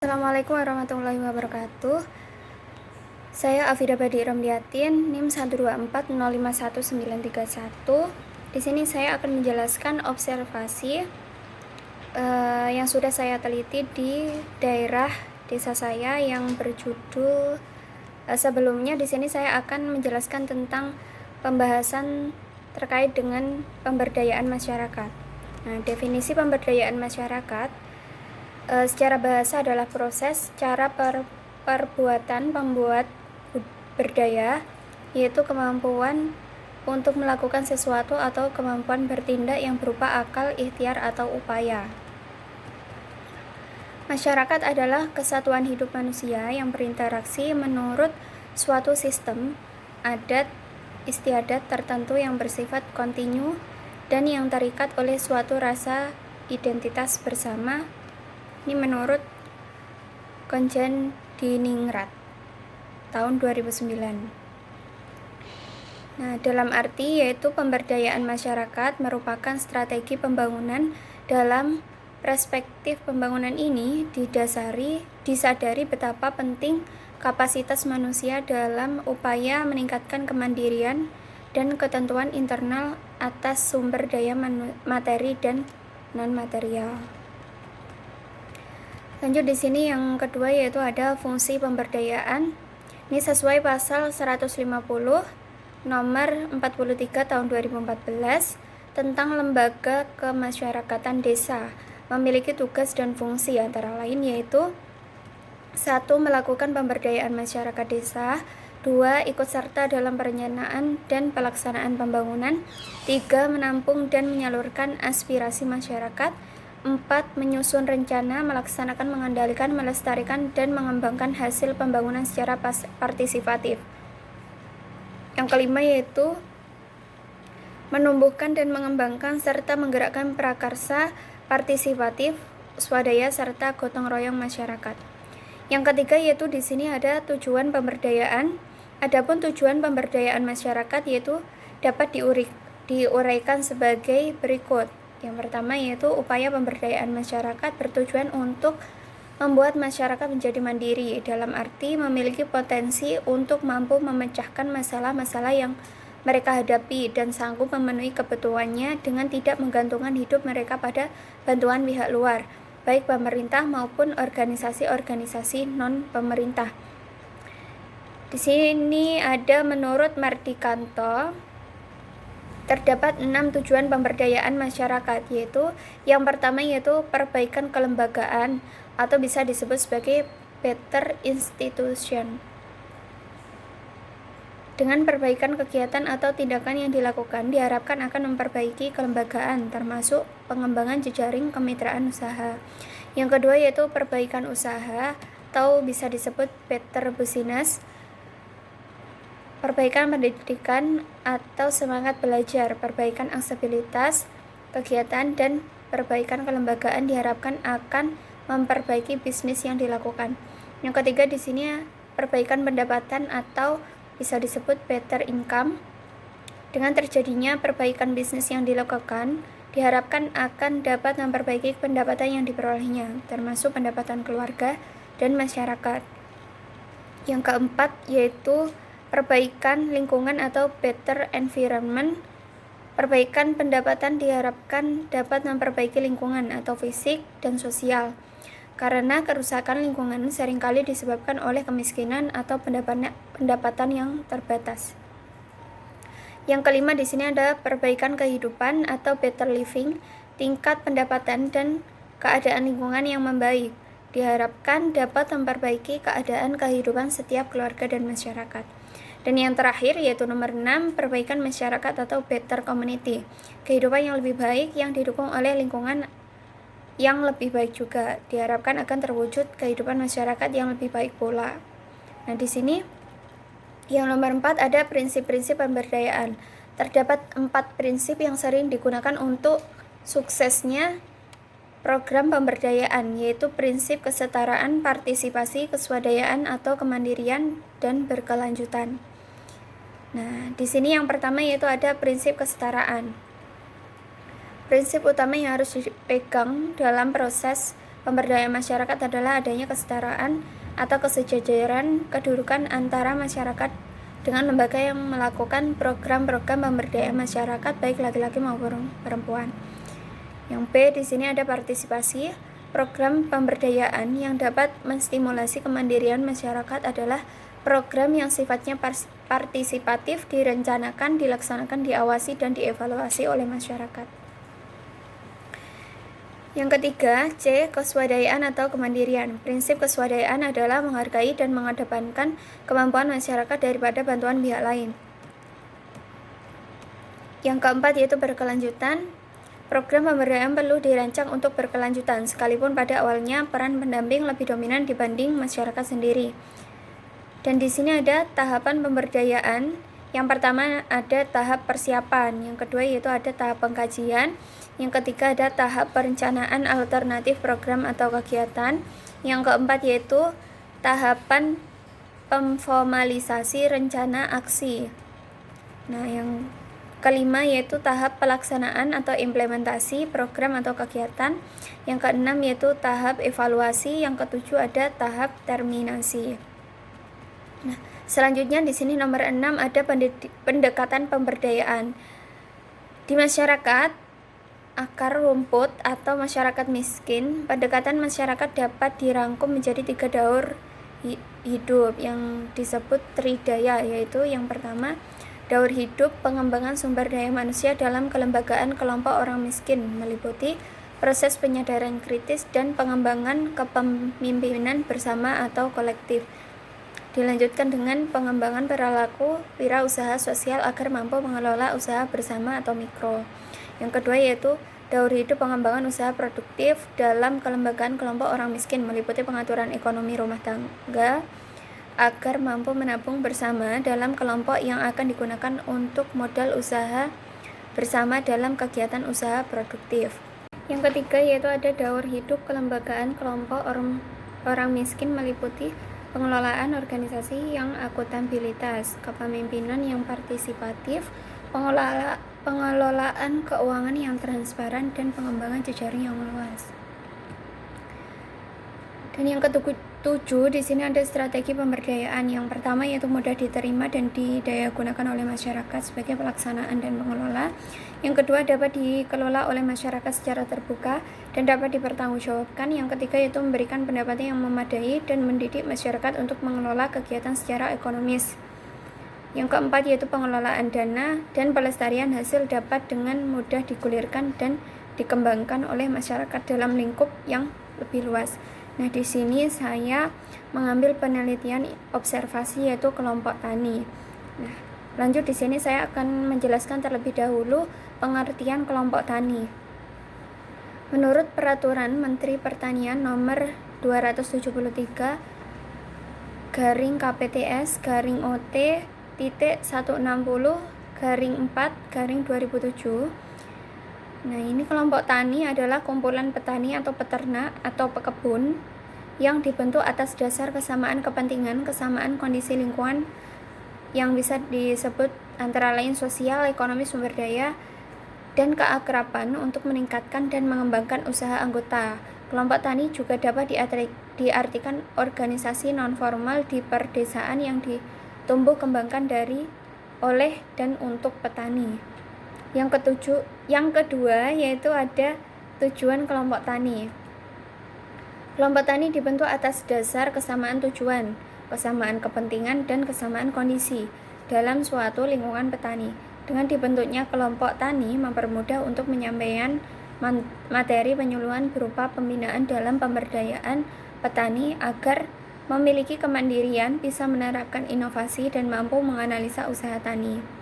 Assalamualaikum warahmatullahi wabarakatuh. Saya Afida Badi Romdiatin, NIM 124051931. Di sini saya akan menjelaskan observasi yang sudah saya teliti di daerah desa saya yang berjudul sebelumnya di sini saya akan menjelaskan tentang pembahasan terkait dengan pemberdayaan masyarakat. Nah, definisi pemberdayaan masyarakat secara bahasa adalah proses cara perbuatan pembuat berdaya, yaitu kemampuan untuk melakukan sesuatu atau kemampuan bertindak yang berupa akal, ikhtiar, atau upaya. Masyarakat adalah kesatuan hidup manusia yang berinteraksi menurut suatu sistem adat istiadat tertentu yang bersifat kontinu dan yang terikat oleh suatu rasa identitas bersama. Ini menurut Konjan Diningrat tahun 2009. Nah, dalam arti yaitu pemberdayaan masyarakat merupakan strategi pembangunan. Dalam perspektif pembangunan ini disadari betapa penting kapasitas manusia dalam upaya meningkatkan kemandirian dan ketentuan internal atas sumber daya materi dan non-material. Lanjut di sini yang kedua yaitu ada fungsi pemberdayaan. Ini sesuai pasal 150 nomor 43 tahun 2014 tentang lembaga kemasyarakatan desa memiliki tugas dan fungsi antara lain yaitu 1. Melakukan pemberdayaan masyarakat desa. 2. Ikut serta dalam perencanaan dan pelaksanaan pembangunan. 3. Menampung dan menyalurkan aspirasi masyarakat. 4. Menyusun rencana, melaksanakan, mengendalikan, melestarikan, dan mengembangkan hasil pembangunan secara partisipatif. Yang kelima yaitu menumbuhkan dan mengembangkan serta menggerakkan prakarsa partisipatif, swadaya, serta gotong royong masyarakat. Yang ketiga yaitu di sini ada tujuan pemberdayaan. Adapun tujuan pemberdayaan masyarakat yaitu dapat diuraikan sebagai berikut. Yang pertama yaitu upaya pemberdayaan masyarakat bertujuan untuk membuat masyarakat menjadi mandiri dalam arti memiliki potensi untuk mampu memecahkan masalah-masalah yang mereka hadapi dan sanggup memenuhi kebutuhannya dengan tidak menggantungkan hidup mereka pada bantuan pihak luar, baik pemerintah maupun organisasi-organisasi non-pemerintah. Di sini ada menurut Mardikanto terdapat 6 tujuan pemberdayaan masyarakat, yaitu yang pertama yaitu perbaikan kelembagaan atau bisa disebut sebagai better institution. Dengan perbaikan kegiatan atau tindakan yang dilakukan diharapkan akan memperbaiki kelembagaan termasuk pengembangan jejaring kemitraan usaha. Yang kedua yaitu perbaikan usaha atau bisa disebut better business. Perbaikan pendidikan atau semangat belajar, perbaikan aksesibilitas kegiatan, dan perbaikan kelembagaan diharapkan akan memperbaiki bisnis yang dilakukan. Yang ketiga di sini perbaikan pendapatan atau bisa disebut better income. Dengan terjadinya perbaikan bisnis yang dilakukan, diharapkan akan dapat memperbaiki pendapatan yang diperolehnya, termasuk pendapatan keluarga dan masyarakat. Yang keempat yaitu perbaikan lingkungan atau better environment. Perbaikan pendapatan diharapkan dapat memperbaiki lingkungan atau fisik dan sosial, karena kerusakan lingkungan seringkali disebabkan oleh kemiskinan atau pendapatan yang terbatas. Yang kelima di sini ada perbaikan kehidupan atau better living. Tingkat pendapatan dan keadaan lingkungan yang membaik diharapkan dapat memperbaiki keadaan kehidupan setiap keluarga dan masyarakat. Dan yang terakhir yaitu nomor 6, perbaikan masyarakat atau better community. Kehidupan yang lebih baik yang didukung oleh lingkungan yang lebih baik juga diharapkan akan terwujud kehidupan masyarakat yang lebih baik pula. Nah, di sini yang nomor 4 ada prinsip-prinsip pemberdayaan. Terdapat 4 prinsip yang sering digunakan untuk suksesnya program pemberdayaan, yaitu prinsip kesetaraan, partisipasi, keswadayaan atau kemandirian, dan berkelanjutan. Nah, di sini yang pertama yaitu ada prinsip kesetaraan. Prinsip utama yang harus dipegang dalam proses pemberdayaan masyarakat adalah adanya kesetaraan atau kesejajaran kedudukan antara masyarakat dengan lembaga yang melakukan program-program pemberdayaan masyarakat baik laki-laki maupun perempuan. Yang B di sini ada partisipasi. Program pemberdayaan yang dapat menstimulasi kemandirian masyarakat adalah program yang sifatnya partisipatif, direncanakan, dilaksanakan, diawasi, dan dievaluasi oleh masyarakat. Yang ketiga, C. Keswadayaan atau kemandirian. Prinsip keswadayaan adalah menghargai dan mengedepankan kemampuan masyarakat daripada bantuan pihak lain. Yang keempat yaitu berkelanjutan. Program pemberdayaan perlu dirancang untuk berkelanjutan, sekalipun pada awalnya peran pendamping lebih dominan dibanding masyarakat sendiri. Dan di sini ada tahapan pemberdayaan. Yang pertama ada tahap persiapan, yang kedua yaitu ada tahap pengkajian, yang ketiga ada tahap perencanaan alternatif program atau kegiatan, yang keempat yaitu tahapan pemformalisasi rencana aksi. Nah, yang kelima yaitu tahap pelaksanaan atau implementasi program atau kegiatan, yang keenam yaitu tahap evaluasi, yang ketujuh ada tahap terminasi. Nah, selanjutnya di sini nomor 6 ada pendekatan pemberdayaan. Di masyarakat akar rumput atau masyarakat miskin, pendekatan masyarakat dapat dirangkum menjadi 3 daur hidup yang disebut tridaya, yaitu yang pertama daur hidup pengembangan sumber daya manusia dalam kelembagaan kelompok orang miskin, meliputi proses penyadaran kritis dan pengembangan kepemimpinan bersama atau kolektif. Dilanjutkan dengan pengembangan perilaku wirausaha sosial agar mampu mengelola usaha bersama atau mikro. Yang kedua yaitu daur hidup pengembangan usaha produktif dalam kelembagaan kelompok orang miskin, meliputi pengaturan ekonomi rumah tangga agar mampu menabung bersama dalam kelompok yang akan digunakan untuk modal usaha bersama dalam kegiatan usaha produktif. Yang ketiga yaitu ada daur hidup kelembagaan kelompok orang miskin, meliputi pengelolaan organisasi yang akuntabilitas, kepemimpinan yang partisipatif, pengelolaan keuangan yang transparan, dan pengembangan jejaring yang luas. Dan yang ketujuh di sini ada strategi pemberdayaan. Yang pertama yaitu mudah diterima dan didayagunakan oleh masyarakat sebagai pelaksanaan dan pengelola. Yang kedua dapat dikelola oleh masyarakat secara terbuka dan dapat dipertanggungjawabkan. Yang ketiga yaitu memberikan pendapatan yang memadai dan mendidik masyarakat untuk mengelola kegiatan secara ekonomis. Yang keempat yaitu pengelolaan dana dan pelestarian hasil dapat dengan mudah digulirkan dan dikembangkan oleh masyarakat dalam lingkup yang lebih luas. Nah, di sini saya mengambil penelitian observasi yaitu kelompok tani. Nah, lanjut di sini saya akan menjelaskan terlebih dahulu pengertian kelompok tani. Menurut Peraturan Menteri Pertanian Nomor 273 garing KPTS garing OT titik 160 garing 4 garing 2007. Nah, ini kelompok tani adalah kumpulan petani atau peternak atau pekebun yang dibentuk atas dasar kesamaan kepentingan, kesamaan kondisi lingkungan yang bisa disebut antara lain sosial, ekonomi, sumber daya, dan keakraban untuk meningkatkan dan mengembangkan usaha anggota. Kelompok tani juga dapat diartikan organisasi non-formal di perdesaan yang ditumbuh kembangkan oleh dan untuk petani. Yang kedua yaitu ada tujuan kelompok tani. Kelompok tani dibentuk atas dasar kesamaan tujuan, kesamaan kepentingan, dan kesamaan kondisi dalam suatu lingkungan petani. Dengan dibentuknya kelompok tani mempermudah untuk menyampaikan materi penyuluhan berupa pembinaan dalam pemberdayaan petani agar memiliki kemandirian, bisa menerapkan inovasi, dan mampu menganalisa usaha tani.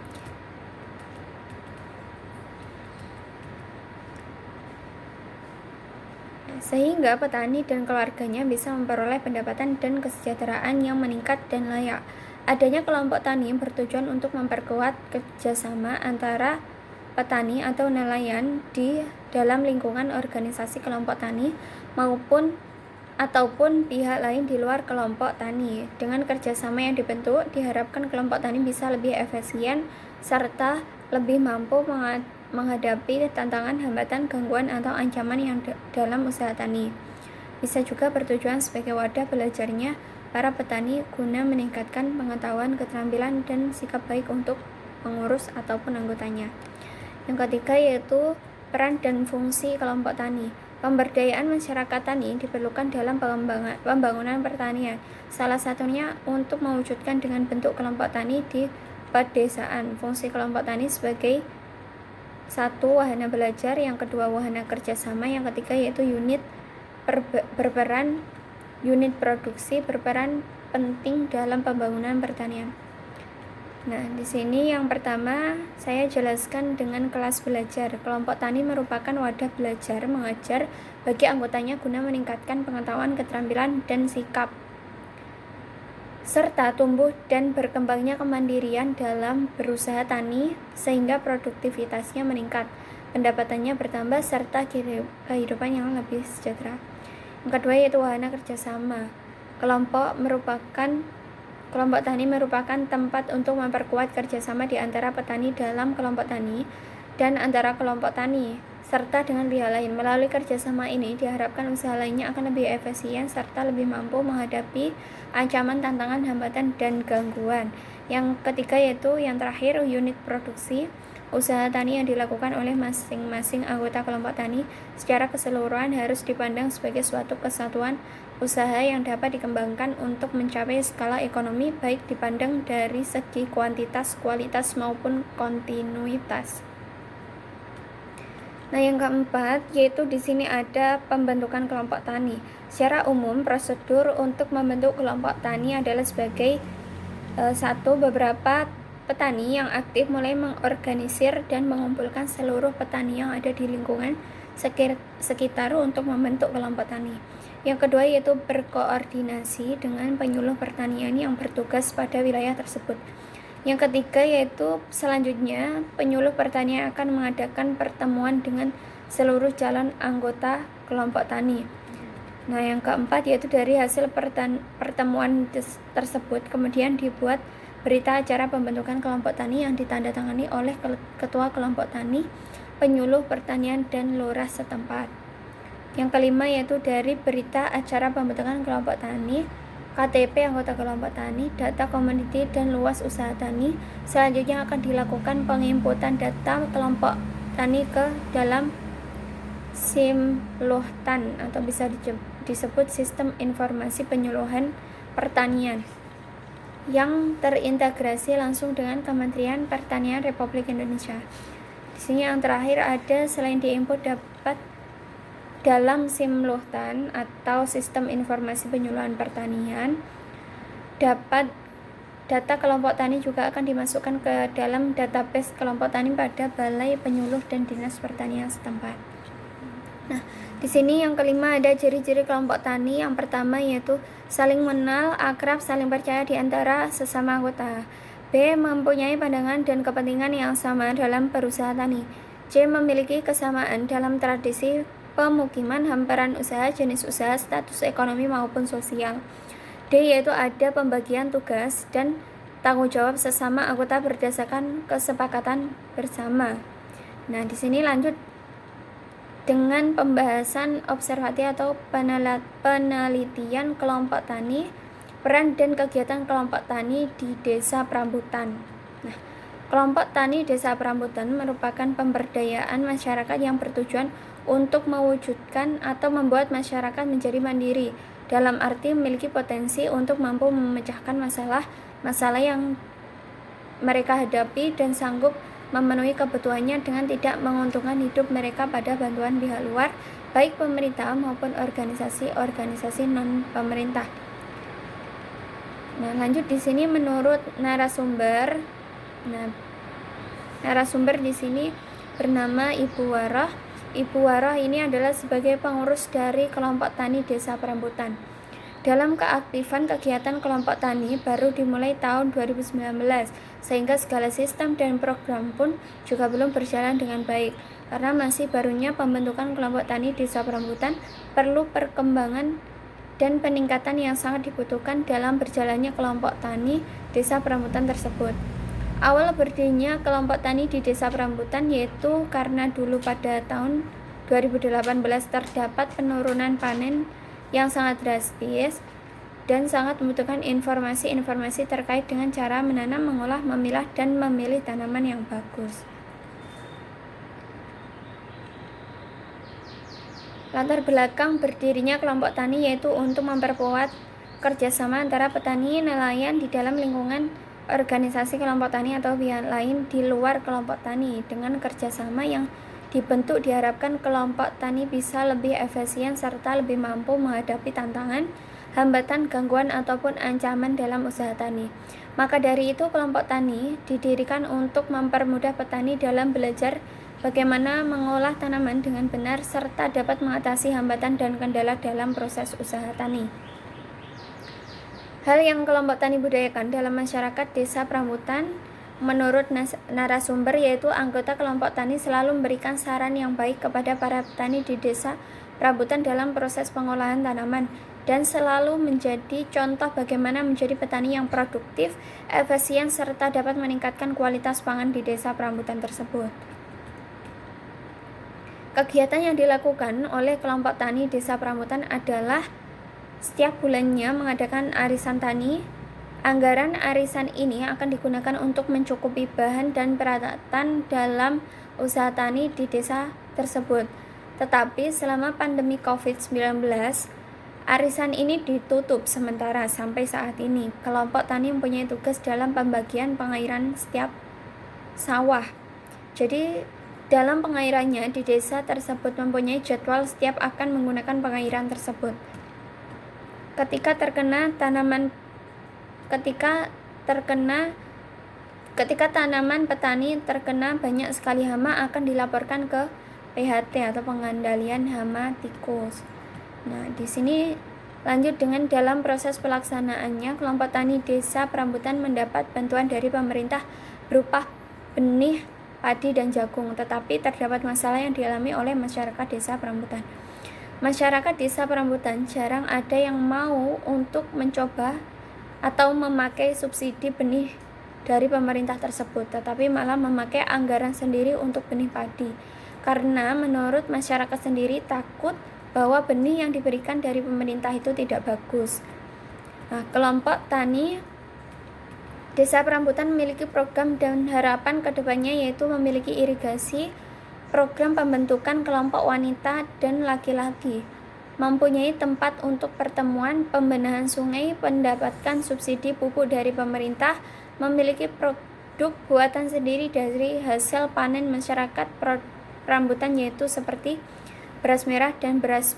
Sehingga petani dan keluarganya bisa memperoleh pendapatan dan kesejahteraan yang meningkat dan layak. Adanya kelompok tani bertujuan untuk memperkuat kerjasama antara petani atau nelayan di dalam lingkungan organisasi kelompok tani ataupun pihak lain di luar kelompok tani. Dengan kerjasama yang dibentuk, diharapkan kelompok tani bisa lebih efisien serta lebih mampu menghadapi tantangan, hambatan, gangguan, atau ancaman yang dalam usaha tani. Bisa juga bertujuan sebagai wadah belajarnya para petani guna meningkatkan pengetahuan, keterampilan, dan sikap baik untuk pengurus ataupun anggotanya. Yang ketiga yaitu peran dan fungsi kelompok tani. Pemberdayaan masyarakat tani diperlukan dalam pembangunan pertanian. Salah satunya untuk mewujudkan dengan bentuk kelompok tani di pedesaan. Fungsi kelompok tani sebagai satu, wahana belajar, yang kedua wahana kerjasama, yang ketiga yaitu unit produksi berperan penting dalam pembangunan pertanian. Nah, di sini yang pertama saya jelaskan dengan kelas belajar. Kelompok tani merupakan wadah belajar mengajar bagi anggotanya guna meningkatkan pengetahuan, keterampilan, dan sikap, serta tumbuh dan berkembangnya kemandirian dalam berusaha tani sehingga produktivitasnya meningkat, pendapatannya bertambah, serta kehidupan yang lebih sejahtera. Yang kedua yaitu wahana kerjasama. Kelompok tani merupakan tempat untuk memperkuat kerjasama di antara petani dalam kelompok tani dan antara kelompok tani, serta dengan pihak lain. Melalui kerjasama ini diharapkan usaha lainnya akan lebih efisien serta lebih mampu menghadapi ancaman, tantangan, hambatan, dan gangguan. Yang ketiga yaitu yang terakhir, unit produksi. Usaha tani yang dilakukan oleh masing-masing anggota kelompok tani secara keseluruhan harus dipandang sebagai suatu kesatuan usaha yang dapat dikembangkan untuk mencapai skala ekonomi, baik dipandang dari segi kuantitas, kualitas, maupun kontinuitas. Nah, yang keempat yaitu di sini ada pembentukan kelompok tani. Secara umum, prosedur untuk membentuk kelompok tani adalah sebagai beberapa petani yang aktif mulai mengorganisir dan mengumpulkan seluruh petani yang ada di lingkungan sekitar untuk membentuk kelompok tani. Yang kedua yaitu berkoordinasi dengan penyuluh pertanian yang bertugas pada wilayah tersebut. Yang ketiga yaitu selanjutnya penyuluh pertanian akan mengadakan pertemuan dengan seluruh calon anggota kelompok tani. Nah, yang keempat yaitu dari hasil pertemuan tersebut kemudian dibuat berita acara pembentukan kelompok tani yang ditandatangani oleh ketua kelompok tani, penyuluh pertanian, dan lurah setempat. Yang kelima yaitu dari berita acara pembentukan kelompok tani, KTP anggota kelompok tani, data komoditi, dan luas usaha tani. Selanjutnya akan dilakukan penginputan data kelompok tani ke dalam SIMLUHTAN atau bisa disebut Sistem Informasi Penyuluhan Pertanian yang terintegrasi langsung dengan Kementerian Pertanian Republik Indonesia. Di sini yang terakhir ada selain diinput dapat dalam SIMLUHTAN atau Sistem Informasi Penyuluhan Pertanian, dapat data kelompok tani juga akan dimasukkan ke dalam database kelompok tani pada Balai Penyuluh dan Dinas Pertanian setempat. Nah, di sini yang kelima ada ciri-ciri kelompok tani. Yang pertama yaitu saling mengenal, akrab, saling percaya di antara sesama anggota. B. Mempunyai pandangan dan kepentingan yang sama dalam berusaha tani. C. Memiliki kesamaan dalam tradisi pemukiman, hamparan usaha, jenis usaha, status ekonomi maupun sosial. D. Yaitu ada pembagian tugas dan tanggung jawab sesama anggota berdasarkan kesepakatan bersama. Nah, di sini lanjut dengan pembahasan observasi atau penelitian kelompok tani, peran dan kegiatan kelompok tani di Desa Prambutan. Nah, kelompok tani Desa Prambutan merupakan pemberdayaan masyarakat yang bertujuan untuk mewujudkan atau membuat masyarakat menjadi mandiri, dalam arti memiliki potensi untuk mampu memecahkan masalah yang mereka hadapi dan sanggup memenuhi kebutuhannya dengan tidak menguntungkan hidup mereka pada bantuan pihak luar, baik pemerintah maupun organisasi non-pemerintah. Nah, lanjut di sini menurut narasumber. Nah, narasumber di sini bernama Ibu Waroh. Ibu Waroh ini adalah sebagai pengurus dari kelompok tani Desa Prambutan. Dalam keaktifan kegiatan kelompok tani baru dimulai tahun 2019, sehingga segala sistem dan program pun juga belum berjalan dengan baik. Karena masih barunya pembentukan kelompok tani Desa Prambutan, perlu perkembangan dan peningkatan yang sangat dibutuhkan dalam berjalannya kelompok tani Desa Prambutan tersebut. Awal berdirinya kelompok tani di Desa Prambutan yaitu karena dulu pada tahun 2018 terdapat penurunan panen yang sangat drastis dan sangat membutuhkan informasi-informasi terkait dengan cara menanam, mengolah, memilah, dan memilih tanaman yang bagus. Latar belakang berdirinya kelompok tani yaitu untuk memperkuat kerjasama antara petani nelayan di dalam lingkungan organisasi kelompok tani atau pihak lain di luar kelompok tani. Dengan kerjasama yang dibentuk diharapkan kelompok tani bisa lebih efisien serta lebih mampu menghadapi tantangan, hambatan, gangguan, ataupun ancaman dalam usaha tani. Maka dari itu kelompok tani didirikan untuk mempermudah petani dalam belajar bagaimana mengolah tanaman dengan benar serta dapat mengatasi hambatan dan kendala dalam proses usaha tani. Hal yang kelompok tani budayakan dalam masyarakat desa Prambutan menurut narasumber yaitu anggota kelompok tani selalu memberikan saran yang baik kepada para petani di desa Prambutan dalam proses pengolahan tanaman dan selalu menjadi contoh bagaimana menjadi petani yang produktif, efisien, serta dapat meningkatkan kualitas pangan di desa Prambutan tersebut. Kegiatan yang dilakukan oleh kelompok tani desa Prambutan adalah setiap bulannya mengadakan arisan tani. Anggaran arisan ini akan digunakan untuk mencukupi bahan dan peralatan dalam usaha tani di desa tersebut. Tetapi selama pandemi COVID-19, arisan ini ditutup sementara sampai saat ini. Kelompok tani mempunyai tugas dalam pembagian pengairan setiap sawah. Jadi dalam pengairannya di desa tersebut mempunyai jadwal setiap akan menggunakan pengairan tersebut. Ketika tanaman petani terkena banyak sekali hama akan dilaporkan ke PHT atau pengendalian hama tikus. Nah, di sini lanjut dengan dalam proses pelaksanaannya kelompok tani desa Prambutan mendapat bantuan dari pemerintah berupa benih padi dan jagung, tetapi terdapat masalah yang dialami oleh masyarakat desa Prambutan. Masyarakat desa Prambutan jarang ada yang mau untuk mencoba atau memakai subsidi benih dari pemerintah tersebut, tetapi malah memakai anggaran sendiri untuk benih padi. Karena menurut masyarakat sendiri takut bahwa benih yang diberikan dari pemerintah itu tidak bagus. Nah, kelompok tani desa Prambutan memiliki program dan harapan kedepannya yaitu memiliki irigasi, program pembentukan kelompok wanita dan laki-laki, mempunyai tempat untuk pertemuan, pembenahan sungai, mendapatkan subsidi pupuk dari pemerintah, memiliki produk buatan sendiri dari hasil panen masyarakat Prambutan yaitu seperti beras merah dan beras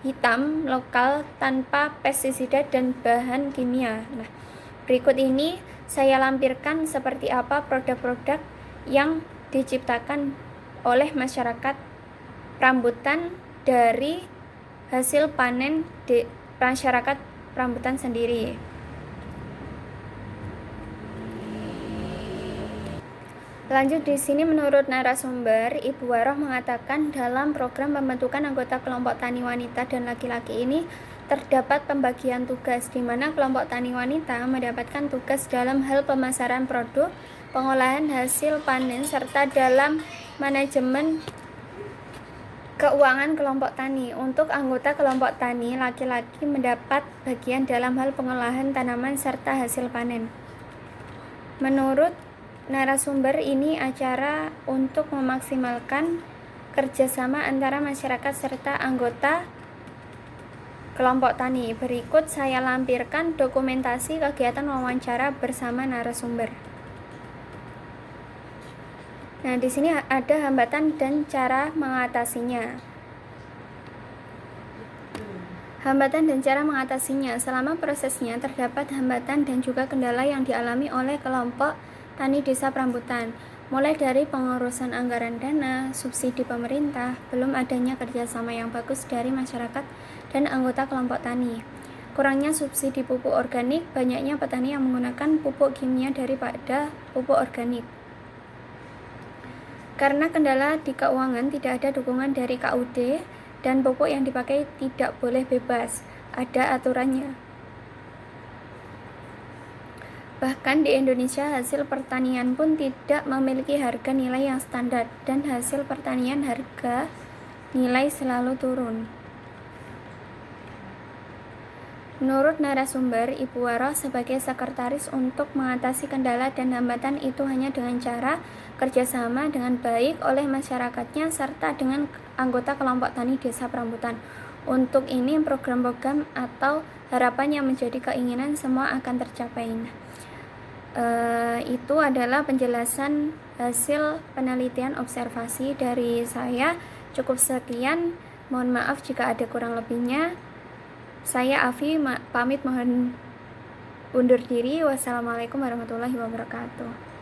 hitam lokal tanpa pestisida dan bahan kimia. Nah, berikut ini saya lampirkan seperti apa produk-produk yang diciptakan oleh masyarakat Prambutan dari hasil panen di masyarakat Prambutan sendiri. Lanjut di sini menurut narasumber, Ibu Waroh mengatakan dalam program pembentukan anggota kelompok tani wanita dan laki-laki ini terdapat pembagian tugas di mana kelompok tani wanita mendapatkan tugas dalam hal pemasaran produk, pengolahan hasil panen serta dalam manajemen keuangan kelompok tani. Untuk anggota kelompok tani laki-laki mendapat bagian dalam hal pengolahan tanaman serta hasil panen. Menurut narasumber ini acara untuk memaksimalkan kerjasama antara masyarakat serta anggota kelompok tani. Berikut saya lampirkan dokumentasi kegiatan wawancara bersama narasumber. Nah, di sini ada hambatan dan cara mengatasinya. Hambatan dan cara mengatasinya. Selama prosesnya terdapat hambatan dan juga kendala yang dialami oleh kelompok tani desa Prambutan, mulai dari pengurusan anggaran dana, subsidi pemerintah, belum adanya kerjasama yang bagus dari masyarakat dan anggota kelompok tani, kurangnya subsidi pupuk organik, banyaknya petani yang menggunakan pupuk kimia daripada pupuk organik. Karena kendala di keuangan, tidak ada dukungan dari KUD dan pupuk yang dipakai tidak boleh bebas, ada aturannya. Bahkan di Indonesia hasil pertanian pun tidak memiliki harga nilai yang standar dan hasil pertanian harga nilai selalu turun. Menurut narasumber, Ibu Waro sebagai sekretaris untuk mengatasi kendala dan hambatan itu hanya dengan cara kerjasama dengan baik oleh masyarakatnya serta dengan anggota kelompok tani desa Perambutan. Untuk ini program-program atau harapan yang menjadi keinginan semua akan tercapai. Itu adalah penjelasan hasil penelitian observasi dari saya. Cukup sekian, mohon maaf jika ada kurang lebihnya. Saya Afi pamit mohon undur diri. Wassalamualaikum warahmatullahi wabarakatuh.